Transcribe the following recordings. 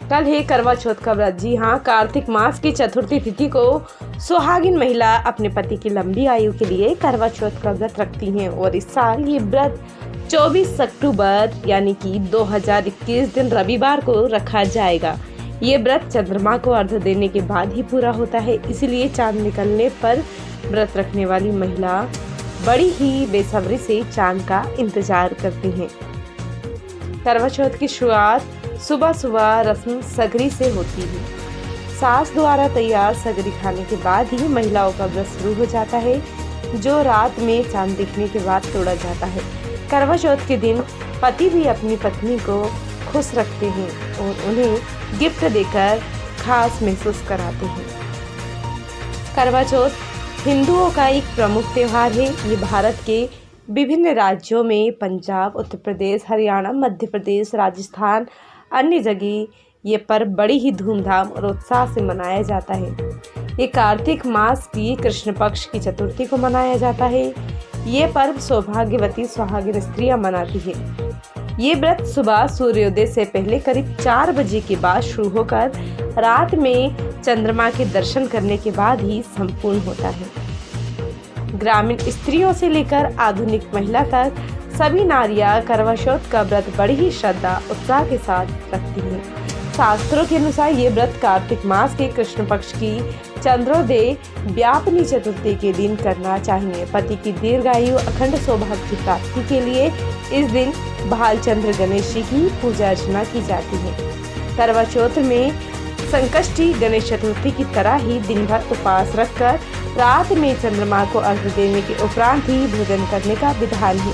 कल है करवा चौथ का व्रत। जी हाँ, कार्तिक मास की चतुर्थी तिथि को सुहागिन महिला अपने पति की लंबी आयु के लिए करवा चौथ का व्रत रखती हैं और इस साल ये व्रत 24 अक्टूबर यानी कि 2021 दिन रविवार को रखा जाएगा। ये व्रत चंद्रमा को अर्घ्य देने के बाद ही पूरा होता है, इसलिए चांद निकलने पर व्रत रखने वाली महिला बड़ी ही बेसब्री से चांद का इंतजार करती हैं। करवा चौथ की शुरुआत सुबह सुबह रस्म सगरी से होती है। सास द्वारा तैयार सगरी खाने के बाद ही महिलाओं का व्रत शुरू हो जाता है, जो रात में चांद दिखने के बाद तोड़ा जाता है। करवा चौथ के दिन पति भी अपनी पत्नी को खुश रखते हैं और उन्हें गिफ्ट देकर खास महसूस कराते हैं। करवा चौथ हिंदुओं का एक प्रमुख त्योहार है। ये भारत के विभिन्न राज्यों में पंजाब, उत्तर प्रदेश, हरियाणा, मध्य प्रदेश, राजस्थान, अन्य जगह ये पर्व बड़ी ही धूमधाम और उत्साह से मनाया जाता है। ये कार्तिक मास की कृष्ण पक्ष की चतुर्थी को मनाया जाता है। ये पर्व सौभाग्यवती सुहागिन स्त्रियां मनाती है। ये व्रत सुबह सूर्योदय से पहले करीब 4 बजे के बाद शुरू होकर रात में चंद्रमा के दर्शन करने के बाद ही संपूर्ण होता है। ग्रामीण स्त्रियों से लेकर आधुनिक महिला तक सभी नारियां करवा चौथ का व्रत बड़ी ही श्रद्धा उत्साह के साथ रखती हैं। शास्त्रों के अनुसार ये व्रत कार्तिक मास के कृष्ण पक्ष की चंद्रोदय व्यापनी चतुर्थी के दिन करना चाहिए। पति की दीर्घायु अखंड सौभाग्य की प्राप्ति के लिए इस दिन भालचंद्र गणेश जी की पूजा अर्चना की जाती है। करवा चौथ में संकष्टी गणेश चतुर्थी की तरह ही दिन भर उपवास रखकर रात में चंद्रमा को अर्घ्य देने के उपरांत ही भोजन करने का विधान है।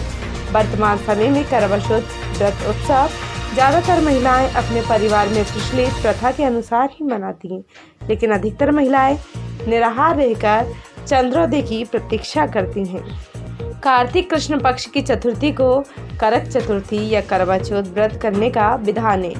वर्तमान समय में करवा चौथ व्रत उत्सव ज़्यादातर महिलाएं अपने परिवार में प्रचलित प्रथा के अनुसार ही मनाती हैं, लेकिन अधिकतर महिलाएं निराहार रहकर चंद्रोदय की प्रतीक्षा करती हैं। कार्तिक कृष्ण पक्ष की चतुर्थी को करक चतुर्थी या करवा चौथ व्रत करने का विधान है।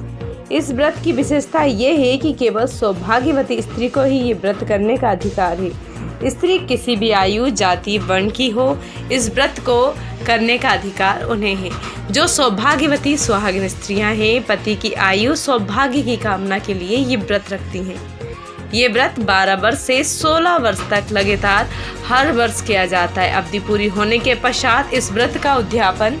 इस व्रत की विशेषता ये है कि केवल सौभाग्यवती स्त्री को ही ये व्रत करने का अधिकार है। स्त्री किसी भी आयु, जाति, वर्ण की हो, इस व्रत को करने का अधिकार उन्हें है। जो सौभाग्यवती सुहागिन स्त्रियां हैं, पति की आयु सौभाग्य की कामना के लिए ये व्रत रखती हैं। ये व्रत 12 वर्ष से 16 वर्ष तक लगातार हर वर्ष किया जाता है। अवधि पूरी होने के पश्चात इस व्रत का उद्यापन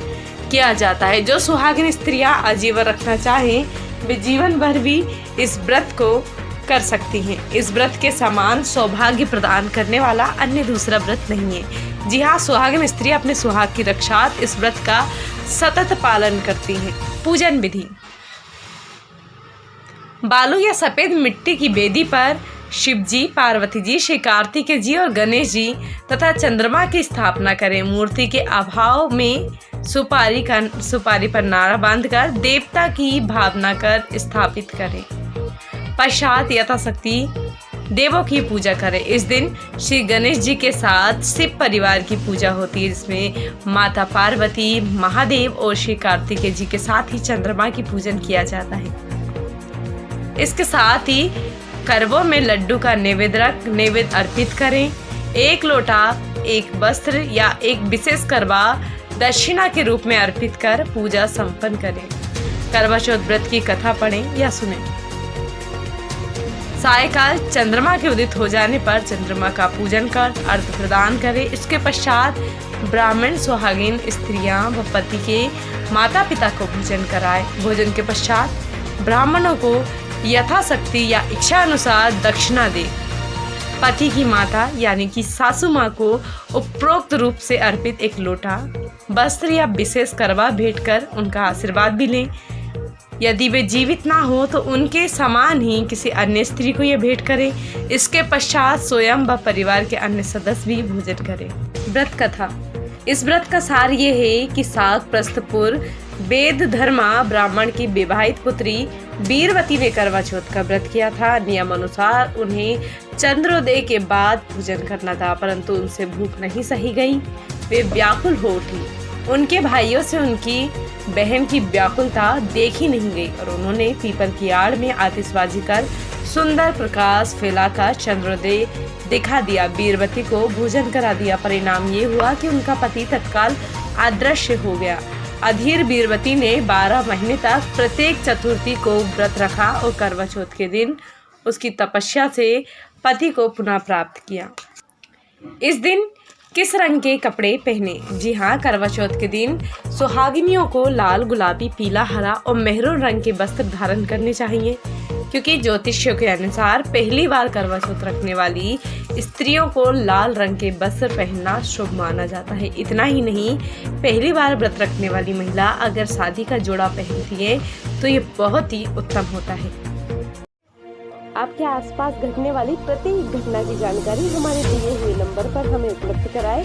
किया जाता है। जो सुहागिन स्त्रियां आजीवन रखना चाहें, वे जीवन भर भी इस व्रत को कर सकती हैं। इस व्रत के समान सौभाग्य प्रदान करने वाला अन्य दूसरा व्रत नहीं है। जी हाँ, सुहागिन स्त्रियां अपने सुहाग की रक्षा इस व्रत का सतत पालन करती हैं। पूजन विधि: बालू या सफेद मिट्टी की वेदी पर शिव जी, पार्वती जी, श्री कार्तिकेय जी और गणेश जी तथा चंद्रमा की स्थापना करें। मूर्ति के अभाव में सुपारी पर नारा बांधकर देवता की भावना कर स्थापित करें। पश्चात यथाशक्ति देवों की पूजा करें। इस दिन श्री गणेश जी के साथ शिव परिवार की पूजा होती है, जिसमें माता पार्वती, महादेव और श्री कार्तिकेय जी के साथ ही चंद्रमा की पूजन किया जाता है। इसके साथ ही करवों में लड्डू का नैवेद्य अर्पित करें। 1 लोटा, 1 वस्त्र या एक विशेष करवा दक्षिणा के रूप में अर्पित कर पूजा संपन्न करें। करवा चौथ व्रत की कथा पढ़ें या सुनें। सायकाल चंद्रमा के उदित हो जाने पर चंद्रमा का पूजन कर अर्घ्य प्रदान करें। इसके पश्चात ब्राह्मण सुहागिन स्त्रियां व पति के माता पिता को भोजन कराएं। भोजन के पश्चात ब्राह्मणों को यथाशक्ति या इच्छा अनुसार दक्षिणा दें। पति की माता यानी कि सासू माँ को उपरोक्त रूप से अर्पित 1 लोटा वस्त्र या विशेष करवा भेंट कर उनका आशीर्वाद भी लें। यदि वे जीवित ना हो तो उनके समान ही किसी अन्य स्त्री को यह भेंट करें। इसके पश्चात स्वयं व परिवार के अन्य सदस्य भी भोजन करें। व्रत कथा: इस व्रत का सार ये है कि साग प्रस्थपुर वेद धर्मा ब्राह्मण की विवाहित पुत्री वीरवती ने करवा चौथ का व्रत किया था। नियम अनुसार उन्हें चंद्रोदय के बाद भोजन करना था, परंतु उनसे भूख नहीं सही गई। वे व्याकुल हो उठी। उनके भाइयों से उनकी बहन की व्याकुलता देखी नहीं गई और उन्होंने पीपल की आड़ में आतिशबाजी कर सुंदर प्रकाश फैलाकर चंद्रोदय दिखा दिया। वीरवती को भोजन करा दिया। परिणाम ये हुआ कि उनका पति तत्काल अदृश्य हो गया। अधीर बीरवती ने 12 महीने तक प्रत्येक चतुर्थी को व्रत रखा और करवा चौथ के दिन उसकी तपस्या से पति को पुनः प्राप्त किया। इस दिन किस रंग के कपड़े पहने? जी हाँ, करवा चौथ के दिन सुहागिनियों को लाल, गुलाबी, पीला, हरा और मेहरून रंग के वस्त्र धारण करने चाहिए, क्योंकि ज्योतिषियों के अनुसार पहली बार करवा चौथ रखने वाली स्त्रियों को लाल रंग के वस्त्र पहनना शुभ माना जाता है। इतना ही नहीं, पहली बार व्रत रखने वाली महिला अगर शादी का जोड़ा पहनती है तो ये बहुत ही उत्तम होता है। आपके आसपास घटने वाली प्रत्येक घटना की जानकारी हमारे दिए हुए नंबर पर हमें उपलब्ध कराएं।